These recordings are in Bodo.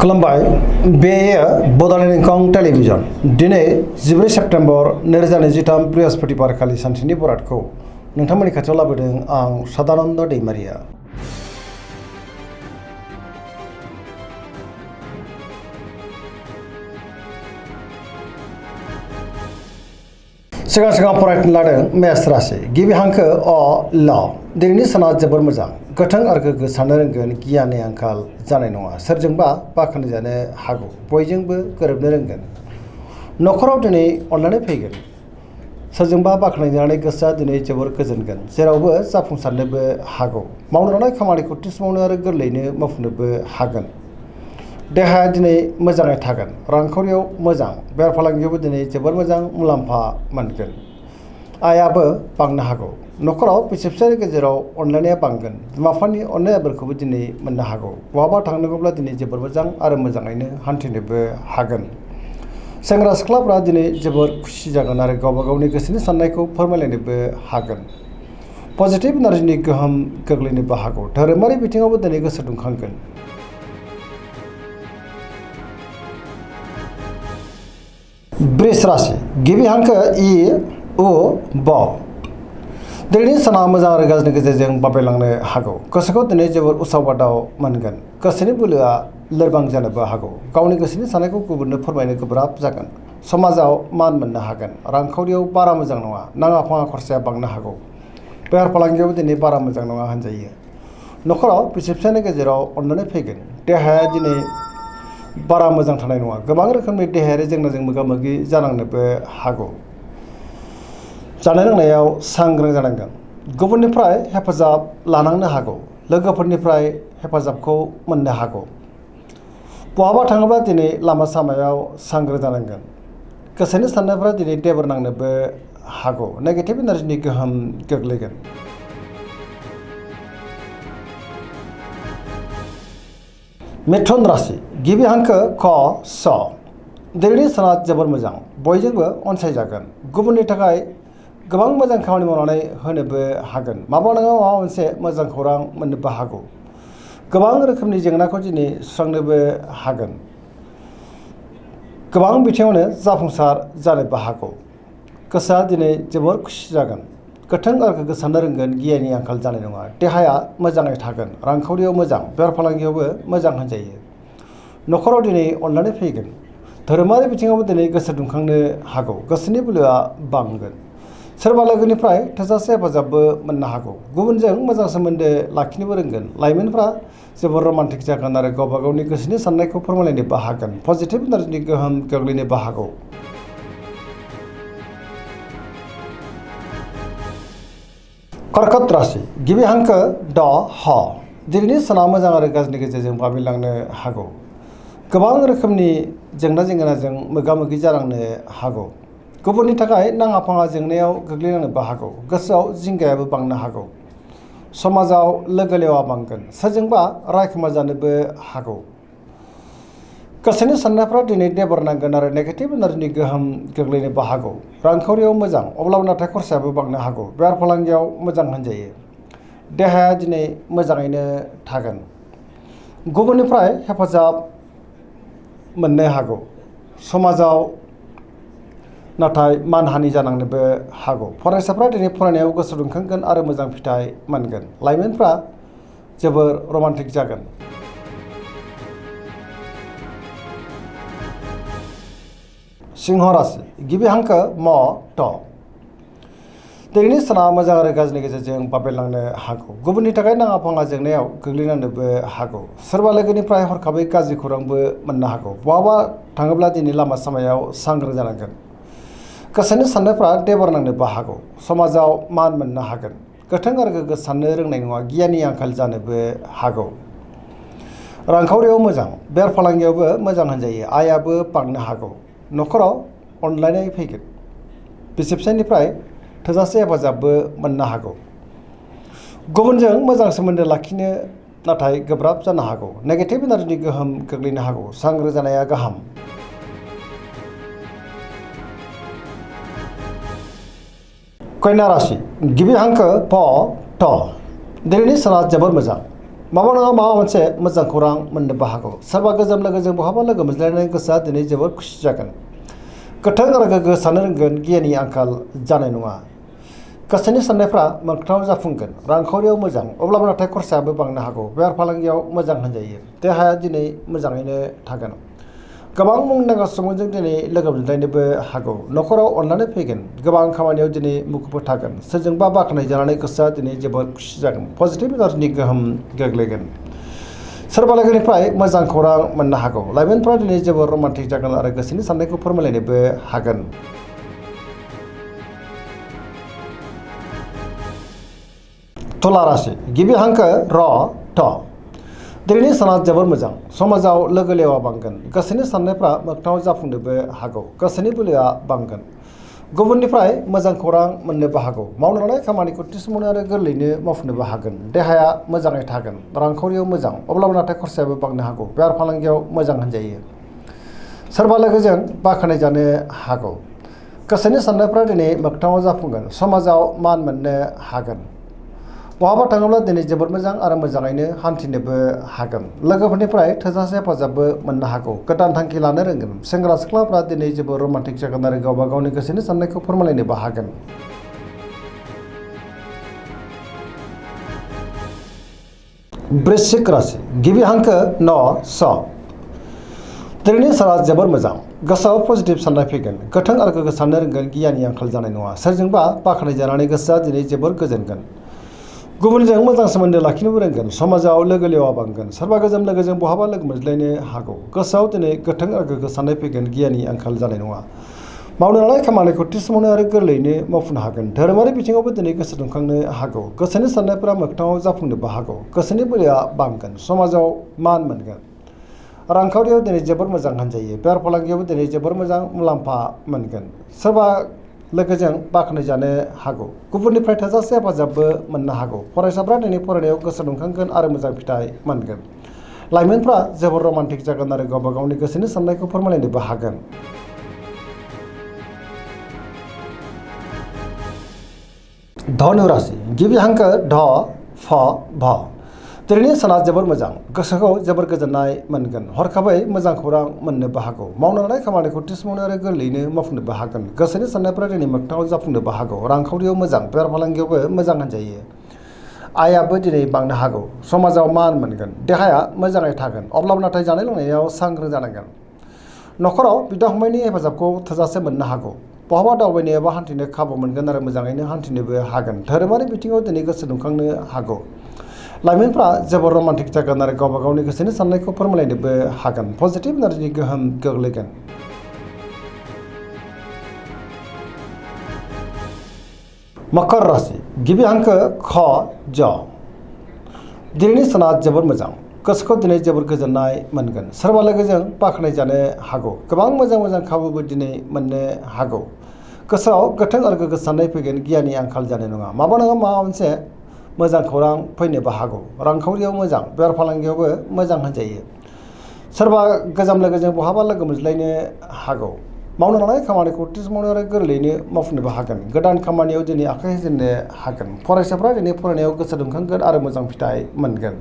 खुलुमबाय बेयो बड'लेण्ड इंखं टेलिभिजन दिनै 14 सेप्तेम्बर 2023 बृहस्पतिबार खालि सानसेनि बरादखौ नोंथांमोननि खाथियाव लाबोदों आं सदानन्द दैमारिया। सिगां फरायनो लादों मेष राशि गिबि हांखो अ ल दिनैनि साना जोबोर मोजां गोथों आरो गोग्गो साननो रोंगोन गियाननि आंखाल जानाय नङा सोरजोंबा बाख्नायजानो हागौ बयजोंबो गोरोबनो रोंगोन न'खराव दिनै अनलायनाय फैगोन सोरजोंबा बाख्नायजानानै गोसोआ दिनै जोबोर गोजोनगोन जेरावबो जाफुंसारनोबो हागौ मावनो लानाय खामानिखौ थि समावनो आरो गोरलैयैनो मावफुंनोबो हागोन देहाया दिनै मोजाङै थागोन रांखावरियाव मोजां बेफार फालांगियावबो दिनै जोबोर मोजां मुलाम्फा मोनगोन आयाबो बांनो हागौ न'खराव बिसि फिसायनि गेजेराव अनलायनाया बांगोन बिमा बिफानि अननाय आबोरखौबो दिनै मोननो हागौ बहाबा थांनांगौब्ला दिनै जोबोर मोजां आरो मोजाङैनो हान्थिनोबो हागोन सेंग्रा सिख्लाफ्रा दिनै जोबोर खुसि जागोन आरो गावबा गावनि गोसोनि साननायखौ फोरमायलायनोबो हागोन पजिटिभ एनार्जिनि गोहोम गोग्लैनोबो हागौ धोरोमारि बिथिङावबो दिनै गोसो दुंखांगोन वृष राशि गिबि हांखो इ उ ब दिनैनि साना मोजां आरो गाज्रिनि गेजेरजों बाबेलांनो हागौ गोसोखौ दिनै जोबोर उसाव बादाव मोनगोन गोसोनि बोलोआ लोरबां जानोबो हागौ गावनि गोसोनि साननायखौ गुबुननो फोरमायनो गोब्राब जागोन समाजाव मान मोननो हागोन रांखावरियाव बारा मोजां नङा नाङा फाङा खरसाया बांनो हागौ बेफार फालांगियावबो दिनै बारा मोजां नङा होनजायो न'खराव बिसि फिसायनि गेजेराव अनलायनाय फैगोन देहाया दिनै बारा मोजां थानाय नङा गोबां रोखोमनि देहायारि जेंनाजों मोगा मोगि जानांनोबो हागौ जानाय लोंनायाव सांग्रां जानांगोन गुबुननिफ्राय हेफाजाब लानांनो हागौ लोगोफोरनिफ्राय हेफाजाबखौ मोननो हागौ बहाबा थाङोब्ला दिनै लामा सामायाव सांग्रां जानांगोन गोसोनि साननायफ्रा दिनै देबर नांनोबो हागौ नेगेटिभ एनार्जिनि गोहोम गोग्लैगोन मिथुन राशि गिबि हांखो क स दिनैनि साना जोबोर मोजां बयजोंबो अनसायजागोन गुबुननि थाखाय गोबां मोजां खामानि मावनानै होनोबो हागोन माबा नङा माबा मोनसे मोजां खौरां मोननोबो हागौ गोबां रोखोमनि जेंनाखौ दिनै सुस्रांनोबो हागोन गोबां बिथिङावनो जाफुंसार जानोबो हागौ गोसोआ दिनै जोबोर खुसि जागोन गोथों आरो गोग्गो साननो रोंगोन गियाननि आंखाल जानाय नङा देहाया मोजाङै थागोन रांखावरियाव मोजां बेफार फालांगियावबो मोजां होनजायो न'खराव दिनै अनलायनाय फैगोन धोरोमारि बिथिङावबो दिनै गोसो दुंखांनो हागौ गोसोनि बोलोआ बांगोन सोरबा लोगोनिफ्राय थोजासे हेफाजाबबो मोननो हागौ गुबुनजों मोजां सोमोन्दो लाखिनोबो रोंगोन लाइमोनफ्रा जोबोर रमान्टिक जागोन आरो गावबा गावनि गोसोनि साननायखौ फोरमायलायनोबो हागोन पजिटिभ एनार्जिनि गोहोम गोग्लैनोबो हागौ कर्कट राशि गिबि हांखो ड ह दिनैनि साना मोजां आरो गाज्रिनि गेजेरजों बाबेनलांनो हागौ गोबां रोखोमनि जेंना जेंगोनाजों मोगा मोगि जानांनो हागौ गुबुननि थाखाय नाङा फाङा जेंनायाव गोग्लैनांनोबो हागौ गोसोआव जिंगायाबो बांनो हागौ समाजाव लोगो लेवा बांगोन सोरजोंबा रायखोमा जानोबो हागौ गोसोनि साननायफ्रा दिनै देबर नांगोन आरो नेगेटिभ एनार्जिनि गोहोम गोग्लैनोबो हागौ रांखावरियाव मोजां अब्लाबो नाथाय खरसायाबो बांनो हागौ बेफार फालांगियाव मोजां होनजायो देहाया दिनै मोजाङैनो थागोन गुबुननिफ्राय हेफाजाब मोननो हागौ समाजाव नाथाय मानहानि जानांनोबो हागौ फरायसाफ्रा दिनै फरायनायाव गोसो दुंखांगोन आरो मोजां फिथाइ मोनगोन लाइमोनफ्रा जोबोर रमान्टिक जागोन सिंह राशि गिबि हांखो म ट दिनैनि साना मोजां आरो गाज्रिनि गेजेरजों बाबेनलांनो हागौ गुबुननि थाखाय नाङा फाङा जेंनायाव गोग्लैनांनोबो हागौ सोरबा लोगोनिफ्राय हरखाबै गाज्रि खौरांबो मोननो हागौ बहाबा थाङोब्ला दिनै लामा सामायाव सांग्रां जानांगोन गोसोनि साननायफ्रा देबर नांनोबो हागौ समाजाव मान मोननो हागोन गोथों आरो गोग्गो साननो रोंनाय नङा गियाननि आंखाल जानोबो हागौ रांखावरियाव मोजां बेफार फालांगियावबो मोजां होनजायो आयाबो बांनो हागौ न'खराव अनलायनाय फैगोन बिसि फिसायनिफ्राय थोजासे हेफाजाबबो मोननो हागौ गुबुनजों मोजां सोमोन्दो लाखिनो नाथाय गोब्राब जानो हागौ नेगेटिभ एनार्जिनि गोहोम गोग्लैनो हागौ सांग्रां जानाया गाहाम कन्या राशि गिबि हांखो प ट दिनैनि साना जोबोर मोजां माबा नङा माबा मोनसे मोजां खौरां मोननोबो हागौ। सोरबा गोजाम लोगोजों बहाबा लोगो मोनज्लायनायनि गोसोआ दिनै जोबोर खुसि जागोन। गोथों आरो गोग्गो साननो रोंगोन, गियाननि आंखाल जानाय नङा। गोसोनि साननायफ्रा मोगथाङाव जाफुंगोन। रांखावरियाव मोजां, अब्लाबो नाथाय खरसायाबो बांनो हागौ। बेफार फालांगियाव मोजां होनजायो। देहाया दिनै मोजाङैनो थागोन। गोबां मुंदांखा सुबुंजों दिनै लोगो मोनज्लायनोबो हागौ। न'खराव अननानै फैगोन। गोबां खामानियाव दिनै मुखुब थागोन। सोरजोंबा बाख्नाय जानानै गोसोआ दिनै जोबोद खुसि जागोन। पजिटिभ एनार्जिनि गोहोम गोग्लैगोन। सोरबा लोगोनिफ्राय मोजां खौरां मोननो हागौ। लाइमोनफ्रा दिनै जोबोर रमान्टिक जागोन आरो गोसोनि साननायखौ फोरमायलायनोबो हागोन। तुला राशि गिबि हांखो र थ। दिनैनि साना जोबोर मोजां। समाजाव लोगो लेवा बांगोन। गोसोनि साननायफ्रा मोगथाङाव जाफुंनोबो हागौ। गोसोनि बोलोआ बांगोन। गुबुननिफ्राय मोजां खौरां मोननोबो हागौ। मावनो लानाय खामानिखौ थि समावनो आरो गोरलैयैनो मावफुंनोबो हागोन। देहाया मोजाङै थागोन। रांखावरियाव मोजां, अब्लाबो नाथाय खरसायाबो बांनो हागौ। बेफार फालांगियाव मोजां होनजायो। सोरबा लोगोजों बाख्नाय जानो हागौ। गोसोनि साननायफ्रा दिनै मोगथाङाव जाफुंगोन। समाजाव मान मोननो हागोन। बहाबा थाङोब्ला दिनै जोबोद मोजां आरो मोजाङैनो हान्थिनोबो हागोन। लोगोफोरनिफ्राय थोजासे हेफाजाबबो मोननो हागौ। गोदान थांखि लानो रोंगोन। सेंग्रा सिख्लाफ्रा दिनै जोबोद रमान्टिक जागोन आरो गावबा गावनि गोसोनि साननायखौ फोरमायलायनोबो हागोन। वृश्चिक राशि गिबि हांखो न स। दिनैनि साना जोबोर मोजां। गोसोआव पजिटिभ साननाय फैगोन। गोथों आरो गोग्गो साननो रोंगोन, गियाननि आंखाल जानाय नङा। सोरजोंबा बाख्नाय जानानै गोसोआ दिनै जोबोर गोजोनगोन। गुबुनजों मोजां सोमोन्दो लाखिनोबो रोंगोन। समाजाव लोगो लेवा बांगोन। सोरबा गोजाम लोगोजों बहाबा लोगो मोनज्लायनो हागौ। गोसोआव दिनै गोथों आरो गोग्गो साननाय फैगोन, गियाननि आंखाल जानाय नङा। मावनो लानाय खामानिखौ थि समावनो आरो गोरलैयैनो मावफुंनो हागोन। धोरोमारि बिथिङावबो दिनै गोसो दुंखांनो हागौ। गोसोनि साननायफोरा मोगथाङाव जाफुंनोबो हागौ। गोसोनि बोलोआ बांगोन। समाजाव मान मोनगोन। रांखावरियाव दिनै जोबोर मोजां होनजायो। बेफार फालांगियावबो दिनै जोबोर मोजां मुलाम्फा मोनगोन। सोरबा लोगोजों बाख्नाय जानो हागौ। गुबुननिफ्राय थोजासे हेफाजाबबो मोननो हागौ। फरायसाफ्रा दिनै फरायनायाव गोसो दुंखांगोन आरो मोजां फिथाइ मोनगोन। लाइमोनफ्रा जोबोर रमान्टिक जागोन आरो गावबा गावनि गोसोनि साननायखौ फोरमायलायनोबो हागोन। धनु राशि गिबि हांखो ध फ भ। दिनैनि साना जोबोर मोजां। गोसोखौ जोबोर गोजोननाय मोनगोन। हरखाबै मोजां खौरां मोननोबो हागौ। मावनो लानाय खामानिखौ थि समावनो आरो गोरलैयैनो मावफुंनोबो हागोन। गोसोनि साननायफ्रा दिनै मोगथाङाव जाफुंनोबो हागौ। रांखावरियाव मोजां, बेफार फालांगियावबो मोजां होनजायो। आयाबो दिनै बांनो हागौ। समाजाव मान मोनगोन। देहाया मोजाङै थागोन, अब्लाबो नाथाय जानाय लोंनायाव सांग्रां जानांगोन। न'खराव बिदा फंबायनि हेफाजाबखौ थोजासे मोननो हागौ। बहाबा दावबायनो एबा हान्थिनो खाबु मोनगोन आरो मोजाङैनो हान्थिनोबो हागोन। धोरोमारि बिथिङाव दिनै गोसो दुंखांनो हागौ। लाइमोनफ्रा जोबोर रमान्टिक जागोन आरो गावबा गावनि गोसोनि साननायखौ फोरमायलायनोबो हागोन। पजिटिभ एनार्जिनि गोहोम गोग्लैगोन। मकर राशि गिबि हांखो ख ज। दिनैनि साना जोबोर मोजां। गोसोखौ दिनै जोबोर गोजोननाय मोनगोन। सोरबा लोगोजों बाख्नाय जानो हागौ। गोबां मोजां मोजां खाबुबो दिनै मोननो हागौ। गोसोआव गोथों आरो गोग्गो साननाय फैगोन, गियाननि आंखाल जानाय नङा। माबा नङा माबा मोनसे मोजां खौरां फैनोबो हागौ। रांखावरियाव मोजां, बेफार फालांगियावबो मोजां होनजायो। सोरबा गोजाम लोगोजों बहाबा लोगो मोनज्लायनो हागौ। मावनो लानाय खामानिखौ थि समावनो आरो गोरलैयैनो मावफुंनोबो हागोन। गोदान खामानियाव दिनै आखाइ होजेननो हागोन। फरायसाफ्रा दिनै फरायनायाव गोसो दुंखांगोन आरो मोजां फिथाइ मोनगोन।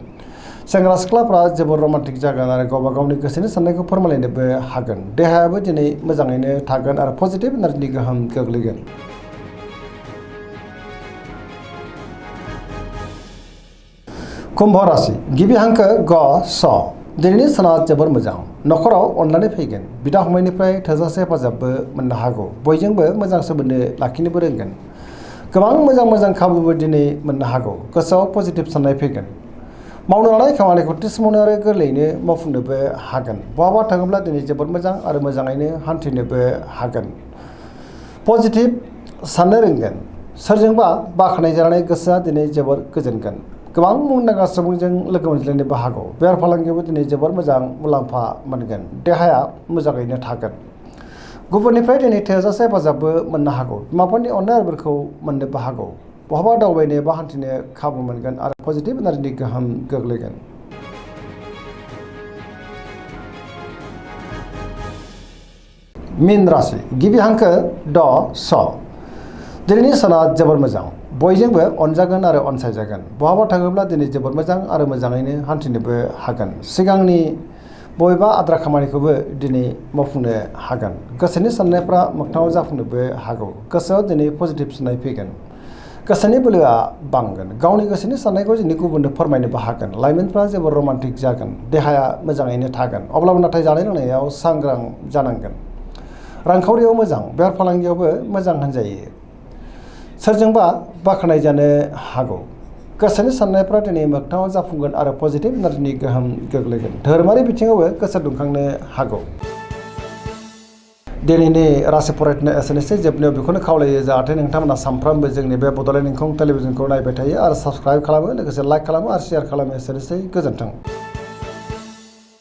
सेंग्रा सिख्लाफ्रा जोबोर रमान्टिक जागोन आरो गावबा गावनि गोसोनि साननायखौ फोरमायलायनोबो हागोन। देहायाबो दिनै मोजाङैनो थागोन आरो पजिटिभ एनार्जिनि गोहोम गोग्लैगोन। कुम्भ राशि गिबि हांखो ग स। दिनैनि साना जोबोर मोजां। न'खराव अननानै फैगोन। बिदा फंबायनिफ्राय थोजासे हेफाजाबबो मोननो हागौ। बयजोंबो मोजां सोमोन्दो लाखिनोबो रोंगोन। गोबां मोजां मोजां खाबुबो दिनै मोननो हागौ। गोसोआव पजिटिभ साननाय फैगोन। मावनो लानाय खामानिखौ थि समावनो आरो गोरलैयैनो मावफुंनोबो हागोन। बहाबा थाङोब्ला दिनै जोबोद मोजां आरो मोजाङैनो हान्थिनोबो हागोन। पजिटिभ साननो रोंगोन। सोरजोंबा बाख्नाय जानानै गोसोआ दिनै जोबोर गोजोनगोन। गोबां मुंदांखा सुबुंजों लोगो मोनज्लायनोबो हागौ। बेफार फालांगियावबो दिनै जोबोर मोजां मुलाम्फा मोनगोन। देहाया मोजाङैनो थागोन। गुबुननिफ्राय दिनै थोजासे हेफाजाबबो मोननो हागौ। बिमाफोरनि अननाय आरो बोरखौ मोननोबो हागौ। बहाबा दावबायनो एबा हान्थिनो खाबु मोनगोन आरो पजिटिभ एनार्जिनि गोहोम गोग्लैगोन। मीन राशि गिबि हांखो ड स। दिनैनि साना जोबोर मोजां बयजोंबो अनजागोन आरो अनसायजागोन बहाबा थाङोब्ला दिनै जोबोर मोजां आरो मोजाङैनो हान्थिनोबो हागोन सिगांनि बबेबा आद्रा खामानिखौबो दिनै मावफुंनो हागोन गोसोनि साननायफ्रा मोगथाङाव जाफुंनोबो हागौ गोसोआव दिनै पजिटिभ साननाय फैगोन गोसोनि बोलोआ बांगोन गावनि गोसोनि साननायखौ दिनै गुबुननो फोरमायनोबो हागोन लाइमोनफ्रा जोबोर रमान्टिक जागोन देहाया मोजाङैनो थागोन अब्लाबो नाथाय जानाय लोंनायाव सांग्रां जानांगोन रांखावरियाव मोजां बेफार फालांगियावबो मोजां होनजायो सोरजोंबा बाख्नाय जानो हागौ गोसोनि साननायफ्रा दिनै मोगथाङाव जाफुंगोन आरो पजिटिभ एनार्जिनि गोहोम गोग्लैगोन धोरोमारि बिथिङावबो गोसो दुंखांनो हागौ दिनैनि राशि फरायनाय एसेनोसै जोबनायाव बेखौनो खावलायो जाहाथे नोंथांमोना सानफ्रामबो जोंनि बे बड'लेण्ड इंखं टेलिभिजनखौ नायबाय थायो आरो साबस्क्राइब खालामो लोगोसे लाइक खालामो आरो शेयार खालामो एसेनोसै गोजोन्थों।